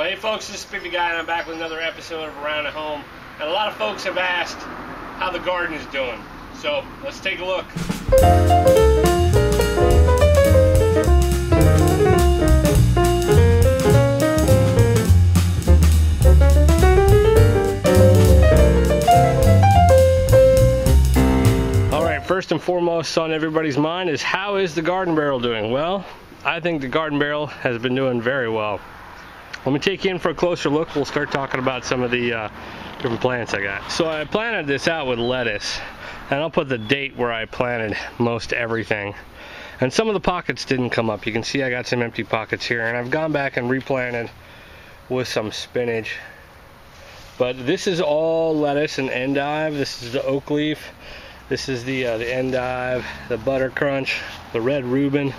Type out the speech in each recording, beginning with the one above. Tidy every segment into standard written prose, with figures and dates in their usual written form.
Well, hey folks, this is Spiffy Guy, and I'm back with another episode of Around the Home. And a lot of folks have asked how the garden is doing. So, let's take a look. Alright, first and foremost on everybody's mind is, how is the garden barrel doing? Well, I think the garden barrel has been doing very well. Let me take you in for a closer look. We'll start talking about some of the different plants I got. So I planted this out with lettuce, and I'll put the date where I planted most everything. And some of the pockets didn't come up. You can see I got some empty pockets here, and I've gone back and replanted with some spinach. But this is all lettuce and endive. This is the oak leaf. This is the endive, the butter crunch, the red Reuben,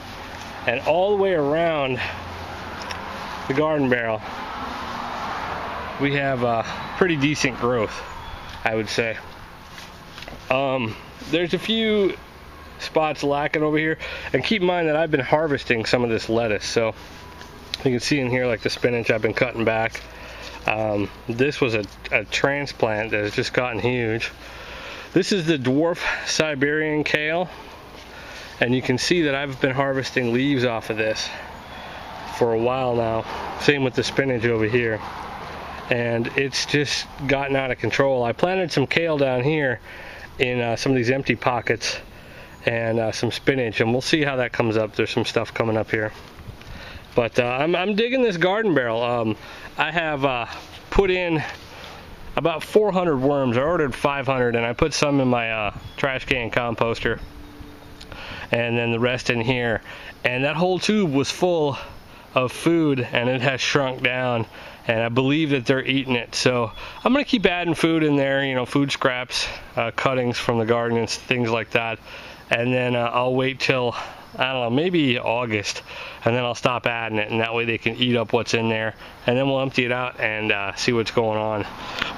and all the way around the garden barrel we have pretty decent growth, I would say. There's a few spots lacking over here, and keep in mind that I've been harvesting some of this lettuce, so you can see in here, like the spinach, I've been cutting back. This was a transplant that has just gotten huge. This is the dwarf Siberian kale, and you can see that I've been harvesting leaves off of this for a while now. Same with the spinach over here, and it's just gotten out of control. I planted some kale down here in some of these empty pockets, and some spinach, and we'll see how that comes up. There's some stuff coming up here, but I'm digging this garden barrel. I have put in about 400 worms. I ordered 500, and I put some in my trash can composter, and then the rest in here, and that whole tube was full of food, and it has shrunk down, and I believe that they're eating it. So I'm gonna keep adding food in there, you know, food scraps, cuttings from the garden and things like that, and then I'll wait till, I don't know, maybe August, and then I'll stop adding it, and that way they can eat up what's in there, and then we'll empty it out and see what's going on.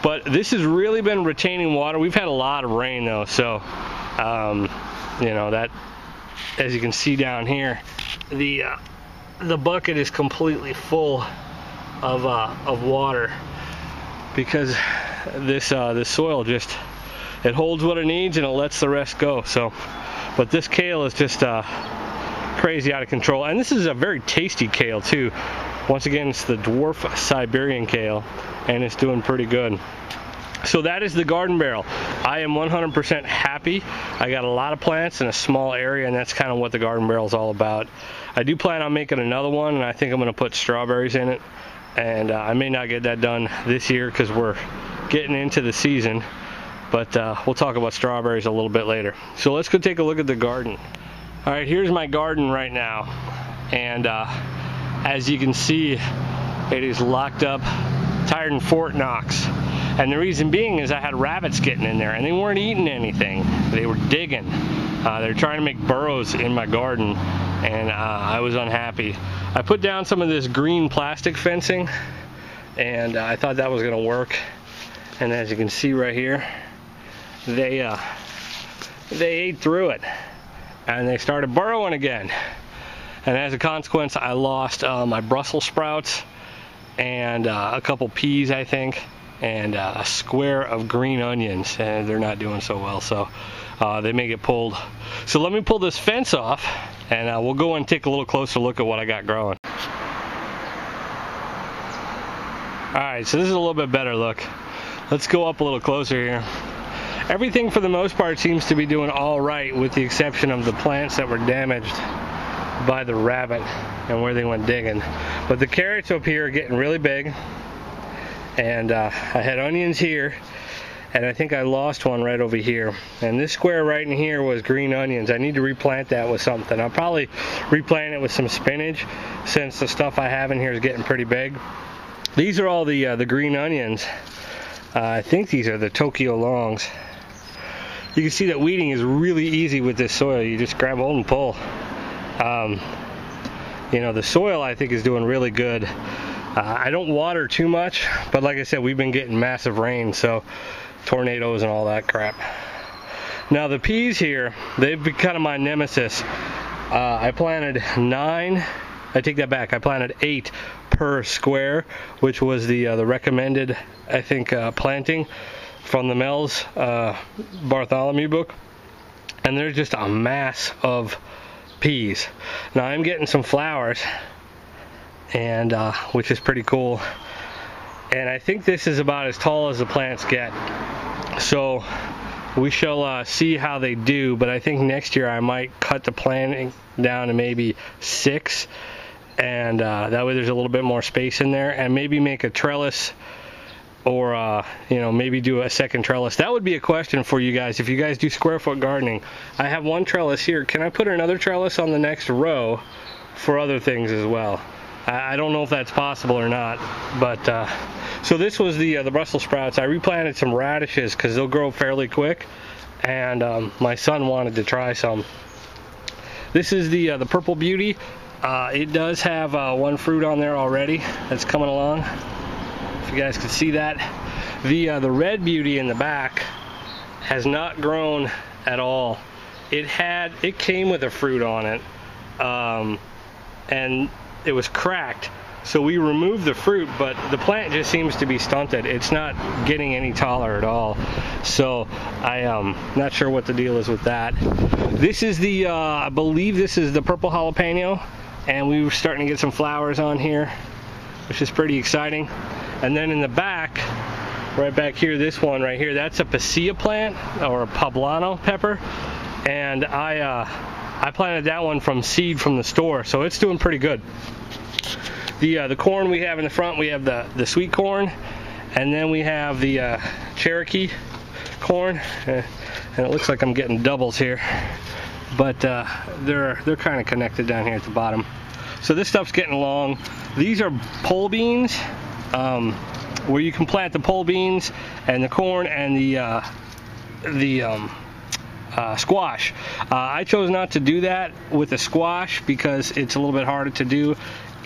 But this has really been retaining water. We've had a lot of rain though, so you know, that, as you can see down here, the bucket is completely full of water, because this soil just, it holds what it needs and it lets the rest go. So, but this kale is just crazy out of control, and this is a very tasty kale too. Once again, it's the dwarf Siberian kale, and it's doing pretty good. So that is the garden barrel. I am 100% happy. I got a lot of plants in a small area, and that's kind of what the garden barrel is all about. I do plan on making another one, and I think I'm going to put strawberries in it. And I may not get that done this year because we're getting into the season. But we'll talk about strawberries a little bit later. So let's go take a look at the garden. All right, here's my garden right now. And as you can see, it is locked up tighter than Fort Knox. And the reason being is I had rabbits getting in there, and they weren't eating anything. They were digging. They're trying to make burrows in my garden, and I was unhappy. I put down some of this green plastic fencing, and I thought that was going to work. And as you can see right here, they ate through it, and they started burrowing again. And as a consequence, I lost my Brussels sprouts and a couple peas, I think, and a square of green onions, and they're not doing so well, so they may get pulled. So let me pull this fence off, and we'll go and take a little closer look at what I got growing. Alright, so this is a little bit better look. Let's go up a little closer here. Everything for the most part seems to be doing alright, with the exception of the plants that were damaged by the rabbit and where they went digging. But the carrots up here are getting really big. And I had onions here, and I think I lost one right over here. And this square right in here was green onions. I need to replant that with something. I'll probably replant it with some spinach, since the stuff I have in here is getting pretty big. These are all the green onions. I think these are the Tokyo longs. You can see that weeding is really easy with this soil. You just grab hold and pull. You know, the soil I think is doing really good. I don't water too much, but like I said, we've been getting massive rain, so tornadoes and all that crap. Now the peas here, they've been kind of my nemesis. I planted 9 I take that back. I planted 8 per square, which was the recommended, I think, planting from the Mel's Bartholomew book. And there's just a mass of peas. Now I'm getting some flowers, and which is pretty cool. And I think this is about as tall as the plants get. So we shall see how they do, but I think next year I might cut the planting down to maybe 6, and that way there's a little bit more space in there, and maybe make a trellis, or you know, maybe do a second trellis. That would be a question for you guys if you guys do square foot gardening. I have one trellis here. Can I put another trellis on the next row for other things as well? I don't know if that's possible or not, but so this was the Brussels sprouts. I replanted some radishes because they'll grow fairly quick, and my son wanted to try some. This is the Purple Beauty. It does have one fruit on there already that's coming along. If you guys can see that. The Red Beauty in the back has not grown at all. It came with a fruit on it, and it was cracked. So we removed the fruit, but the plant just seems to be stunted. It's not getting any taller at all. So I'm not sure what the deal is with that. This is the, I believe this is the Purple Jalapeno, and we were starting to get some flowers on here, which is pretty exciting. And then in the back, right back here, this one right here, that's a Pasilla plant, or a poblano pepper. And I planted that one from seed from the store, so it's doing pretty good. The corn we have in the front, we have the sweet corn, and then we have the Cherokee corn, and it looks like I'm getting doubles here, but they're kind of connected down here at the bottom. So this stuff's getting along. These are pole beans, where you can plant the pole beans and the corn and the squash. I chose not to do that with the squash because it's a little bit harder to do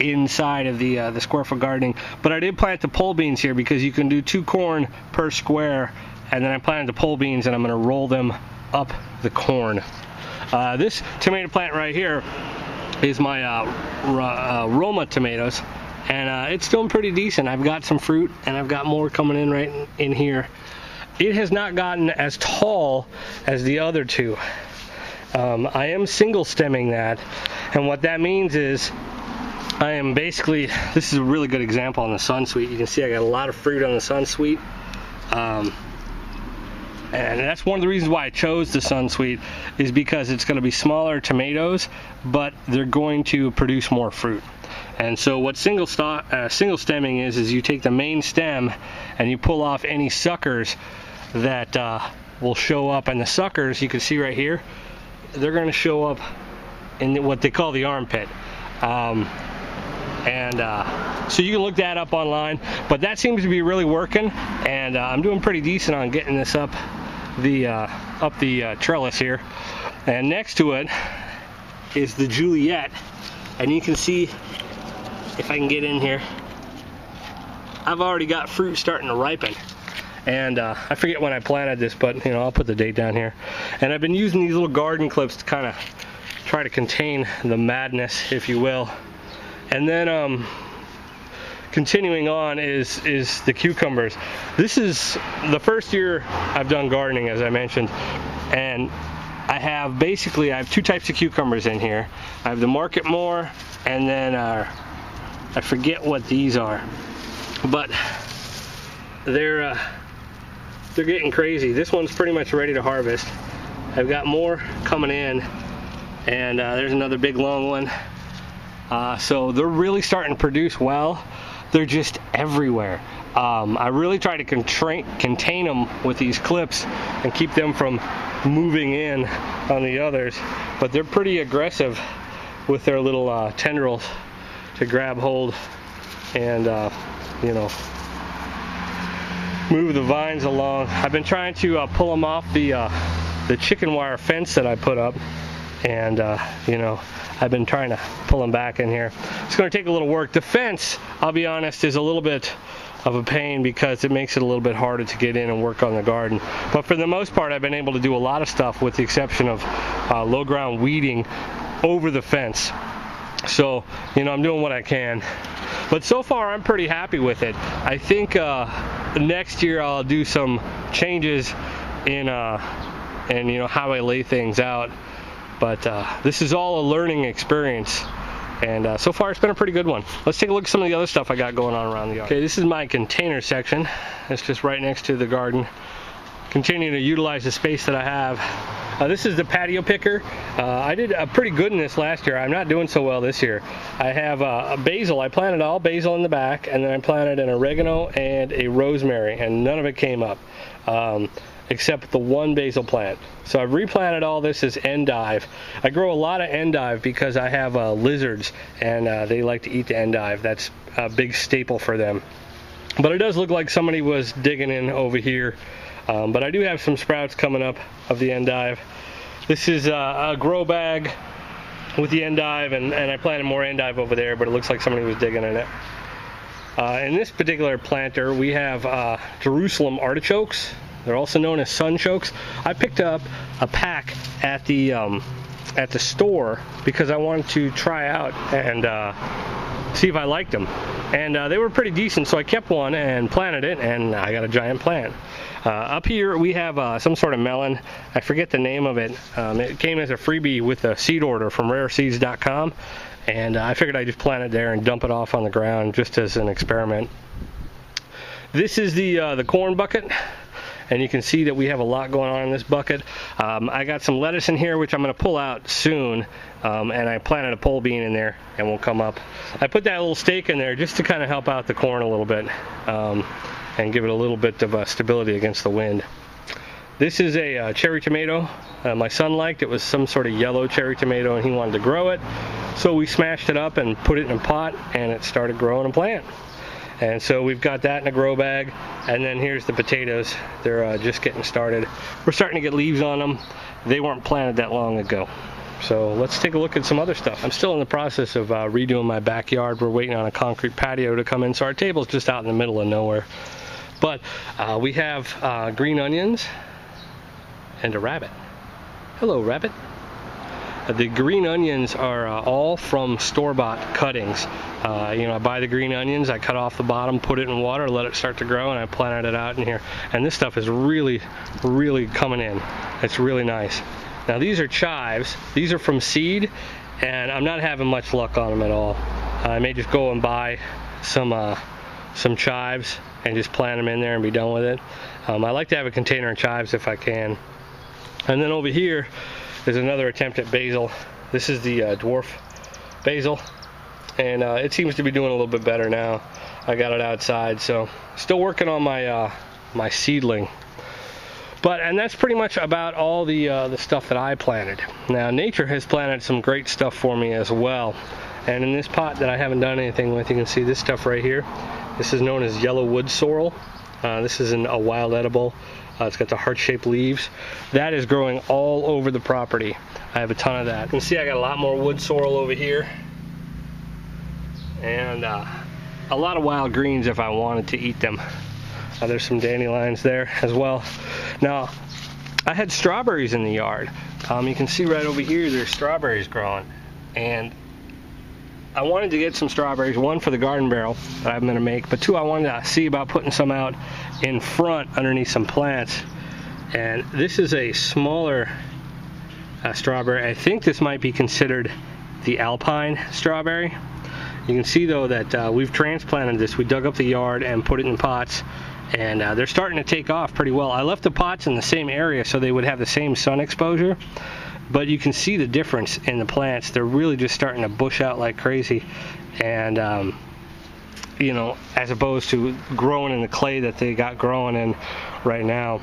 inside of the square foot gardening, but I did plant the pole beans here because you can do 2 corn per square, and then I planted the pole beans and I'm going to roll them up the corn. This tomato plant right here is my Roma tomatoes, and it's doing pretty decent. I've got some fruit and I've got more coming in right in here. It has not gotten as tall as the other 2. I am single stemming that, and what that means is I am basically, this is a really good example on the Sunsweet. You can see I got a lot of fruit on the Sunsweet, and that's one of the reasons why I chose the Sunsweet, is because it's going to be smaller tomatoes, but they're going to produce more fruit. And so what single stemming is you take the main stem and you pull off any suckers that will show up, and the suckers you can see right here, they're going to show up in what they call the armpit. So you can look that up online, but that seems to be really working, and I'm doing pretty decent on getting this up the trellis here. And next to it is the Juliet, and you can see, if I can get in here, I've already got fruit starting to ripen. And I forget when I planted this, but you know, I'll put the date down here. And I've been using these little garden clips to kind of try to contain the madness, if you will. And then continuing on is the cucumbers. This is the first year I've done gardening, as I mentioned, and I have 2 types of cucumbers in here. I have the Market More, and then I forget what these are, but they're getting crazy. This one's pretty much ready to harvest. I've got more coming in, and there's another big long one. So they're really starting to produce well. They're just everywhere. I really try to contain them with these clips and keep them from moving in on the others, but they're pretty aggressive with their little tendrils to grab hold and you know, move the vines along. I've been trying to pull them off the chicken wire fence that I put up, and you know, I've been trying to pull them back in here. It's going to take a little work. The fence, I'll be honest, is a little bit of a pain because it makes it a little bit harder to get in and work on the garden. But for the most part, I've been able to do a lot of stuff, with the exception of low ground weeding over the fence. So, you know, I'm doing what I can. But so far, I'm pretty happy with it. I think next year I'll do some changes in you know, how I lay things out. But this is all a learning experience. And so far, it's been a pretty good one. Let's take a look at some of the other stuff I got going on around the yard. Okay, this is my container section. It's just right next to the garden. Continuing to utilize the space that I have. This is the patio picker. I did pretty good in this last year. I'm not doing so well this year. I have a basil. I planted all basil in the back, and then I planted an oregano and a rosemary, and none of it came up except the one basil plant. So I've replanted all this as endive. I grow a lot of endive because I have lizards, and they like to eat the endive. That's a big staple for them. But it does look like somebody was digging in over here. But I do have some sprouts coming up of the endive. This is a grow bag with the endive, and I planted more endive over there, but it looks like somebody was digging in it. In this particular planter, we have Jerusalem artichokes. They're also known as sunchokes. I picked up a pack at the store because I wanted to try out and see if I liked them. And they were pretty decent, so I kept one and planted it, and I got a giant plant. Up here we have some sort of melon. I forget the name of it. It came as a freebie with a seed order from rareseeds.com, and I figured I'd just plant it there and dump it off on the ground just as an experiment. This is the corn bucket, and you can see that we have a lot going on in this bucket. I got some lettuce in here, which I'm going to pull out soon, and I planted a pole bean in there and will come up. I put that little stake in there just to kind of help out the corn a little bit. And give it a little bit of stability against the wind. This is a cherry tomato. My son liked it. It was some sort of yellow cherry tomato, and he wanted to grow it. So we smashed it up and put it in a pot, and it started growing a plant. And so we've got that in a grow bag. And then here's the potatoes. They're just getting started. We're starting to get leaves on them. They weren't planted that long ago. So let's take a look at some other stuff. I'm still in the process of redoing my backyard. We're waiting on a concrete patio to come in, so our table's just out in the middle of nowhere. But we have green onions and a rabbit. Hello, rabbit. The green onions are all from store-bought cuttings. You know, I buy the green onions, I cut off the bottom, put it in water, let it start to grow, and I planted it out in here. And this stuff is really, really coming in. It's really nice. Now these are chives. These are from seed, and I'm not having much luck on them at all. I may just go and buy some chives and just plant them in there and be done with it. I like to have a container of chives if I can. And then over here is another attempt at basil. This is the dwarf basil, and it seems to be doing a little bit better now. I got it outside, so still working on my my seedling. And that's pretty much about all the stuff that I planted. Now nature has planted some great stuff for me as well. And in this pot that I haven't done anything with, you can see this stuff right here. This is known as yellow wood sorrel. This is a wild edible. It's got the heart-shaped leaves. That is growing all over the property. I have a ton of that. You can see I got a lot more wood sorrel over here. And a lot of wild greens if I wanted to eat them. There's some dandelions there as well. Now, I had strawberries in the yard. You can see right over here there's strawberries growing. And I wanted to get some strawberries, one for the garden barrel that I'm going to make, but two, I wanted to see about putting some out in front underneath some plants. And this is a smaller strawberry. I think this might be considered the alpine strawberry. You can see though that we've transplanted this. We dug up the yard and put it in pots, and they're starting to take off pretty well. I left the pots in the same area so they would have the same sun exposure. But you can see the difference in the plants. They're really just starting to bush out like crazy, and you know, as opposed to growing in the clay that they got growing in right now.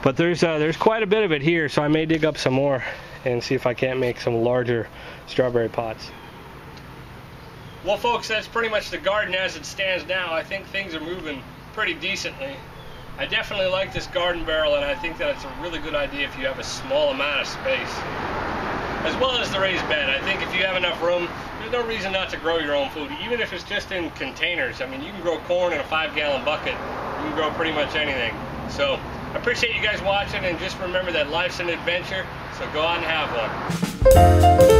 But there's quite a bit of it here, so I may dig up some more and see if I can't make some larger strawberry pots. Well, folks, that's pretty much the garden as it stands now. I think things are moving pretty decently. I definitely like this garden barrel, and I think that it's a really good idea if you have a small amount of space, as well as the raised bed. I think if you have enough room, there's no reason not to grow your own food, even if it's just in containers. I mean, you can grow corn in a 5-gallon bucket. You can grow pretty much anything. So I appreciate you guys watching, and just remember that life's an adventure, so go out and have one.